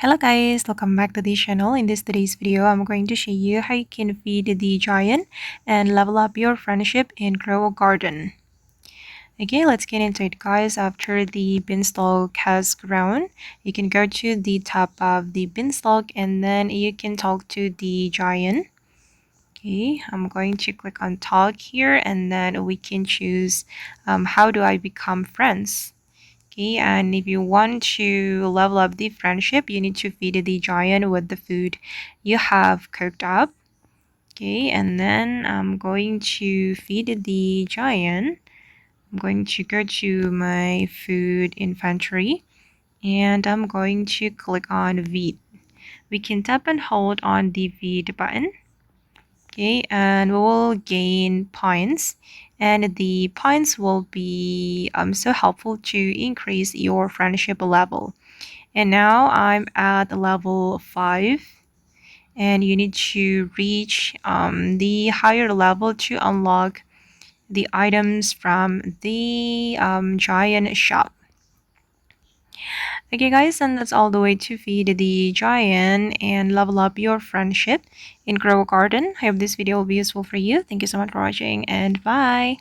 Hello guys, welcome back to the channel. In today's video, I'm going to show you how you can feed the giant and level up your friendship in Grow a Garden. Okay, let's get into it guys. After the beanstalk has grown, you can go to the top of the beanstalk and then you can talk to the giant. Okay, I'm going to click on talk here and then we can choose how do I become friends. Okay, and if you want to level up the friendship, you need to feed the giant with the food you have cooked up. Okay, and then I'm going to feed the giant. I'm going to go to my food inventory and I'm going to click on feed. We can tap and hold on the feed button. Okay, and we will gain points, and the points will be so helpful to increase your friendship level. And now I'm at level 5, and you need to reach the higher level to unlock the items from the giant shop. Okay guys, and that's all the way to feed the giant and level up your friendship in Grow a Garden. I hope this video will be useful for you. Thank you so much for watching and bye.